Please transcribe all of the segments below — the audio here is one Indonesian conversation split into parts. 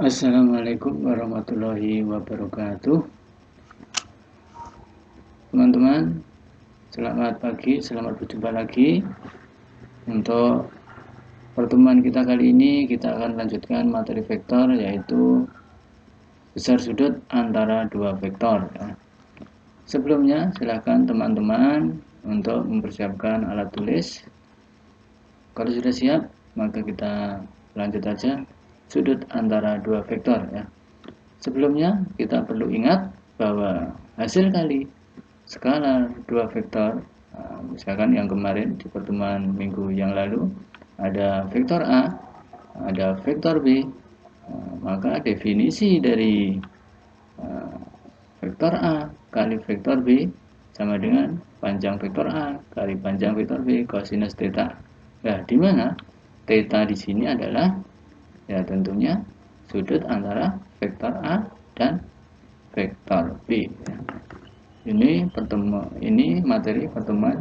Assalamualaikum warahmatullahi wabarakatuh. Teman-teman, selamat pagi, selamat berjumpa lagi. Untuk pertemuan kita kali ini, kita akan lanjutkan materi vektor, yaitu besar sudut antara dua vektor. Sebelumnya, silakan teman-teman untuk mempersiapkan alat tulis. Kalau sudah siap, maka kita lanjut aja sudut antara dua vektor. Sebelumnya, kita perlu ingat bahwa hasil kali skalar dua vektor, misalkan yang kemarin di pertemuan minggu yang lalu ada vektor A, ada vektor B, maka definisi dari vektor A kali vektor B sama dengan panjang vektor A kali panjang vektor B kosinus theta. Nah, di mana theta di sini adalah ya tentunya sudut antara vektor A dan vektor B. Ini materi pertemuan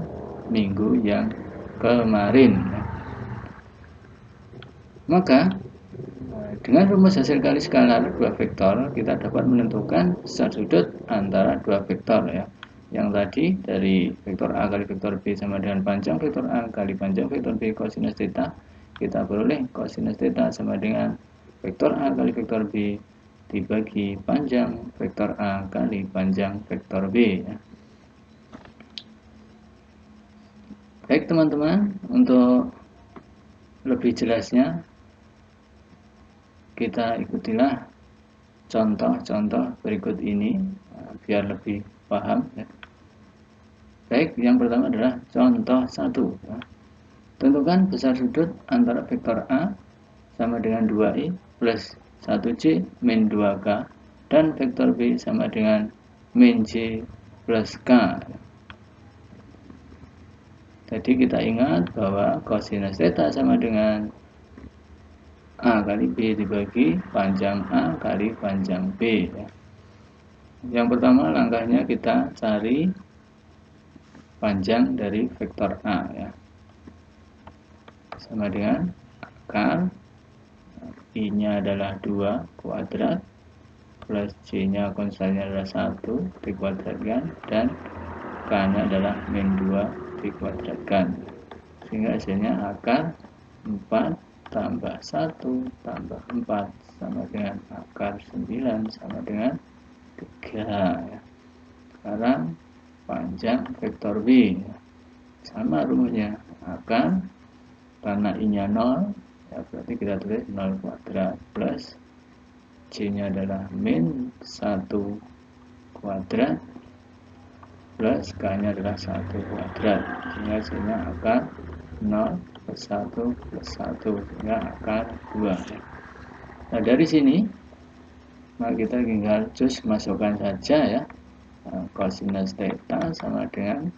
minggu yang kemarin. Maka dengan rumus hasil kali skalar dua vektor, kita dapat menentukan besar sudut antara dua vektor Yang tadi dari vektor A kali vektor B sama dengan panjang vektor A kali panjang vektor B kosinus theta, kita peroleh kosinus theta sama dengan vektor A kali vektor B dibagi panjang vektor A kali panjang vektor B. Baik teman-teman, untuk lebih jelasnya kita ikutilah contoh-contoh berikut ini biar lebih paham. Baik, yang pertama adalah contoh 1. Tentukan besar sudut antara vektor A sama dengan 2i plus 1j min 2k dan vektor B sama dengan min j plus k. Jadi kita ingat bahwa kosinus theta sama dengan A kali B dibagi panjang A kali panjang B. Yang pertama langkahnya kita cari panjang dari vektor A sama dengan akar I-nya adalah 2 kuadrat plus J-nya konstannya adalah 1 dikuadratkan dan K-nya adalah min 2 dikuadratkan, sehingga hasilnya akar 4 tambah 1 tambah 4 sama dengan akar 9 sama dengan 3. Sekarang panjang vektor B sama rumusnya, akar karena I-nya 0 berarti kita tulis 0 kuadrat plus J-nya adalah min 1 kuadrat plus K-nya adalah 1 kuadrat, sehingga hasilnya akar 0 plus 1 plus 1 sehingga akar 2. Nah, dari sini maka kita tinggal cus masukkan saja kosinus theta sama dengan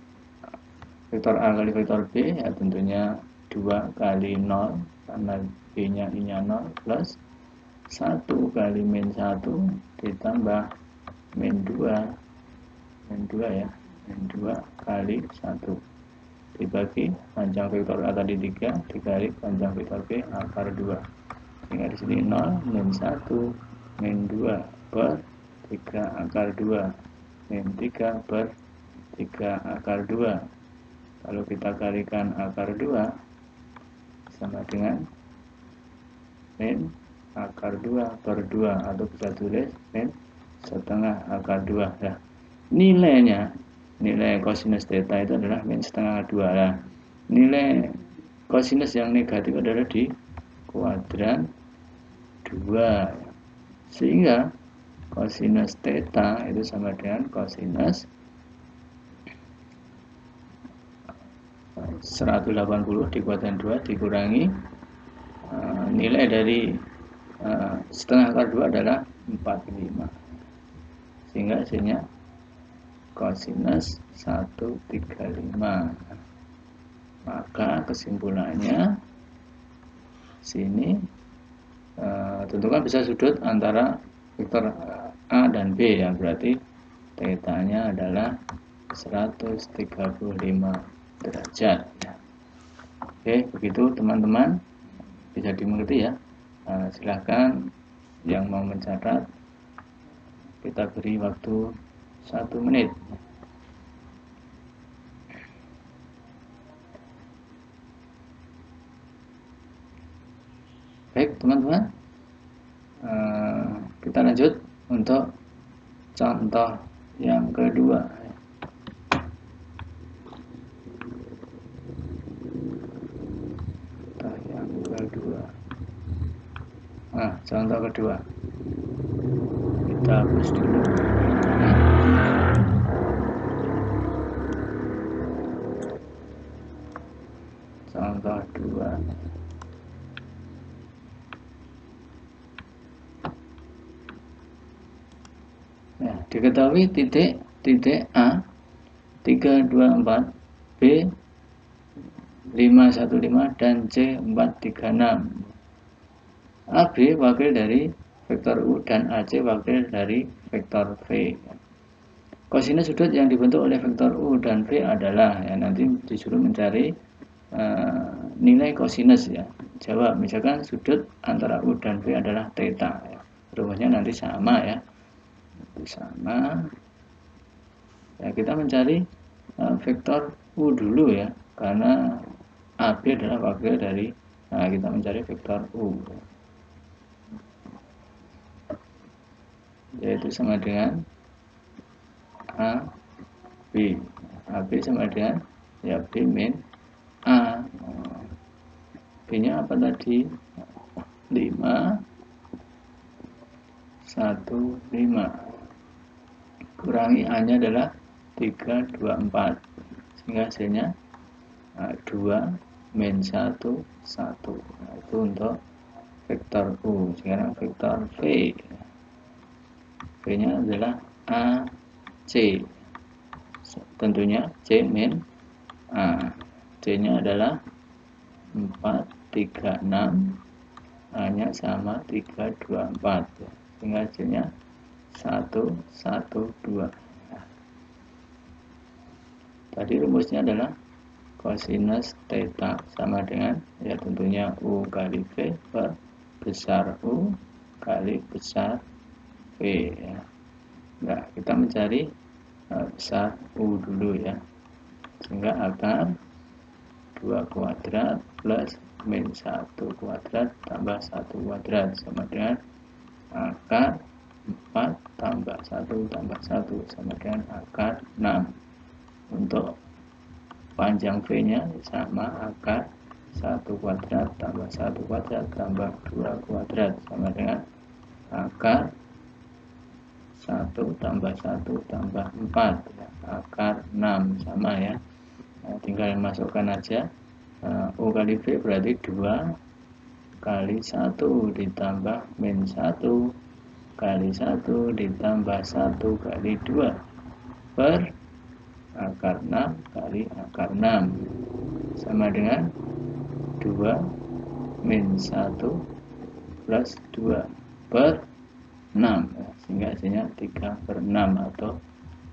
vektor A kali vektor B tentunya 2 kali 0 karena B-nya I-nya 0 plus 1 kali min 1 ditambah min 2 min 2 kali 1 dibagi panjang vektor A tadi 3 dikali panjang vektor B akar 2, sehingga di sini 0 min 1 min 2 per 3 akar 2 min 3 per 3 akar 2. Kalau kita kalikan akar 2 sama dengan min akar 2 per 2 atau bisa tulis min setengah akar 2. Nah, nilai kosinus theta itu adalah min setengah 2. Nah, nilai kosinus yang negatif adalah di kuadran 2, sehingga kosinus theta itu sama dengan kosinus 180 dikuadran 2 dikurangi nilai dari setengah akar 2 adalah 45, sehingga hasilnya kosinus 135. Maka kesimpulannya sini tentukan besar sudut antara vektor A dan B berarti theta-nya adalah 135 derajat. Oke, begitu teman-teman, bisa dimengerti silahkan yang mau mencatat, kita beri waktu 1 menit. Baik teman-teman, kita lanjut untuk contoh yang kedua. Contoh kedua, kita hapus dulu. Contoh 2. Nah, diketahui titik A 324, B 515, dan C 436. AB wakil dari vektor U dan AC wakil dari vektor V. Kosinus sudut yang dibentuk oleh vektor U dan V adalah, ya, nanti disuruh mencari nilai kosinus, ya. Jawab, misalkan sudut antara U dan V adalah theta, ya. Rumusnya nanti sama, ya. Sama. Ya, kita mencari vektor U dulu, ya, karena AB adalah wakil dari, kita mencari vektor U, yaitu sama dengan AB. AB sama dengan, ya, B min A. B nya apa tadi? 5, 1, 5. Kurangi A nya adalah 3, 2, 4. Sehingga hasilnya 2 min 1, 1. Nah, itu untuk vektor U. Sekarang vektor V. V nya adalah AC. Tentunya C min A. C nya adalah 4, 3, 6. A nya sama 3, 2, 4. Sehingga hasilnya 1, 1, 2. Tadi rumusnya adalah kosinus theta sama dengan, ya, tentunya U kali V per besar U kali besar V, ya. Nah, kita mencari besar U dulu, ya. Sehingga akar 2 kuadrat plus min 1 kuadrat tambah 1 kuadrat sama dengan akar 4 tambah 1 tambah 1 sama dengan akar 6. Untuk panjang V nya sama akar 1 kuadrat tambah 1 kuadrat tambah 2 kuadrat sama dengan akar 1 tambah 1 tambah 4, ya, akar 6 sama, ya. Nah, tinggal masukkan aja U kali V berarti 2 kali 1 ditambah min 1 kali 1 ditambah 1 kali 2 per akar 6 kali akar 6 sama dengan 2 min 1 plus 2 per 6, ya. Sehingga hasilnya 3 per 6 atau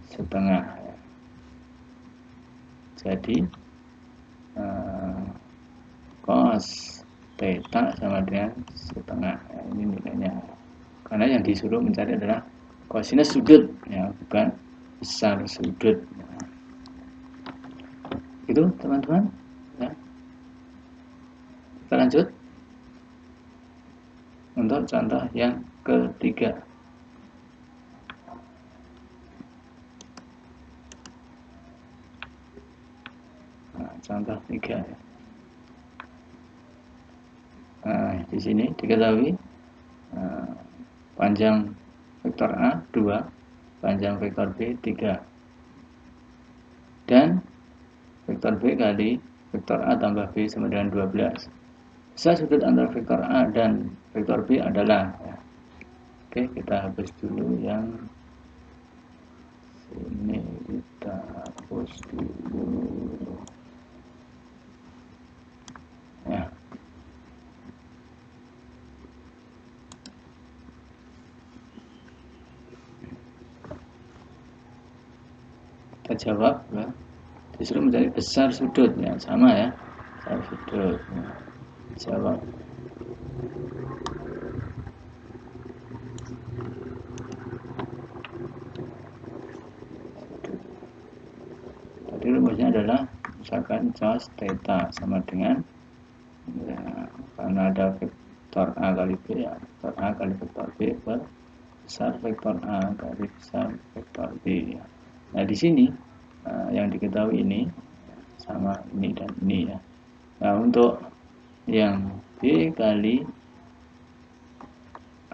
setengah, ya. Jadi cos theta sama dengan setengah, ya, ini nilainya, karena yang disuruh mencari adalah kosinus sudut, ya, bukan besar sudut, ya. Itu teman-teman, ya. Kita lanjut untuk contoh yang ketiga. Contoh 3, ya. Di sini diketahui panjang vektor A 2, panjang vektor B 3, dan vektor B kali vektor A tambah B sama dengan 12. Besar sudut antara vektor A dan vektor B adalah, ya. Oke, kita hapus dulu yang sini, kita hapus dulu, ya. Kita jawab, ya. Disuruh mencari besar sudut, ya, sama, ya, besar sudut, ya. Jawab rumusnya adalah misalkan cos theta sama dengan ya, karena ada vektor A kali B ya, vektor A kali vektor B per besar vektor A kali besar vektor B ya. Nah di sini yang diketahui ini sama ini dan ini ya. Nah untuk yang B kali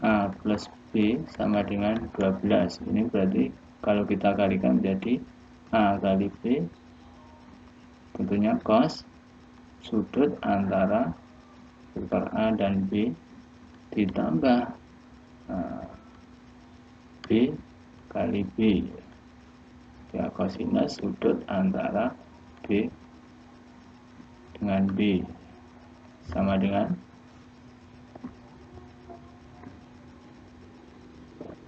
A plus B sama dengan 12, ini berarti kalau kita kalikan menjadi A kali B, tentunya cos sudut antara vektor A dan B ditambah B kali B ya, kosinus sudut antara B dengan B sama dengan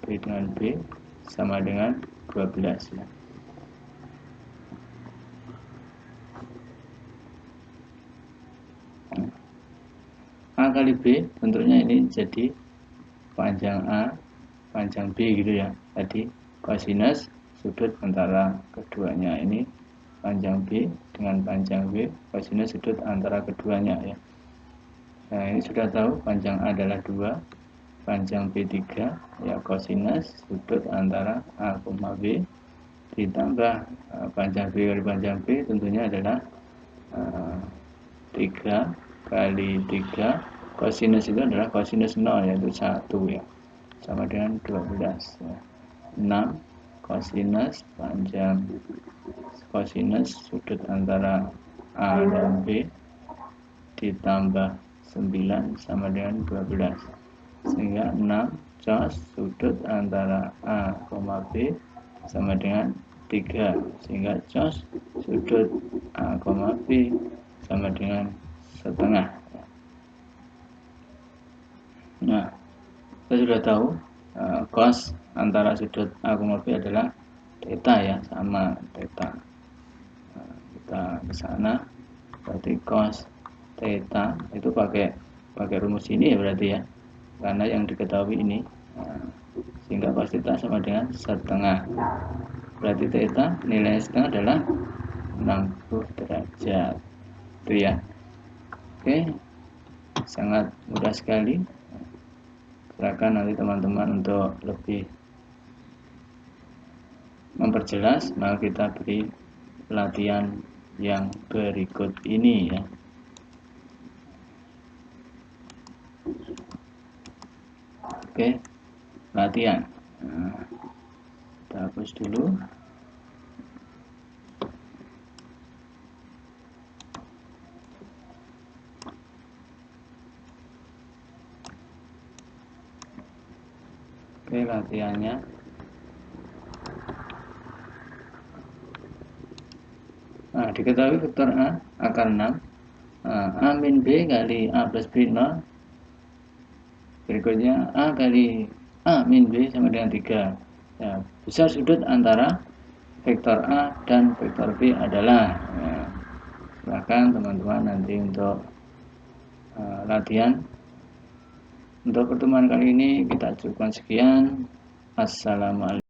B dengan B sama dengan 12 ya. A kali B bentuknya ini jadi panjang A panjang B gitu ya. Tadi kosinus sudut antara keduanya, ini panjang B dengan panjang B, kosinus sudut antara keduanya ya. Nah ini sudah tahu panjang A adalah 2, panjang B 3 ya, kosinus sudut antara A, B ditambah panjang B kali panjang B tentunya adalah 3 kali 3, kosinus itu adalah kosinus 0 yaitu 1 ya, sama dengan 12 ya. 6 kosinus panjang kosinus sudut antara A dan B ditambah 9 sama dengan 12, sehingga 6 cos sudut antara A, B sama dengan 3, sehingga cos sudut A, B sama dengan setengah. Nah, kita sudah tahu cos antara sudut A, B adalah theta ya, sama theta. Kita ke sana, berarti cos theta itu pakai rumus ini ya berarti ya, karena yang diketahui ini, sehingga cos theta sama dengan setengah. Berarti theta nilainya setengah adalah 60 derajat itu ya. Oke, sangat mudah sekali. Silakan nanti teman-teman untuk lebih memperjelas, maka kita beri pelatihan yang berikut ini ya. Oke, latihan. Nah, kita hapus dulu. Oke, latihannya. Nah, diketahui vektor A akar 6, A min B kali A plus B 0. Berikutnya A kali A min B sama dengan 3 ya, besar sudut antara vektor A dan vektor B adalah ya. Silahkan teman-teman nanti untuk latihan. Untuk pertemuan kali ini kita cukupkan sekian. Assalamualaikum.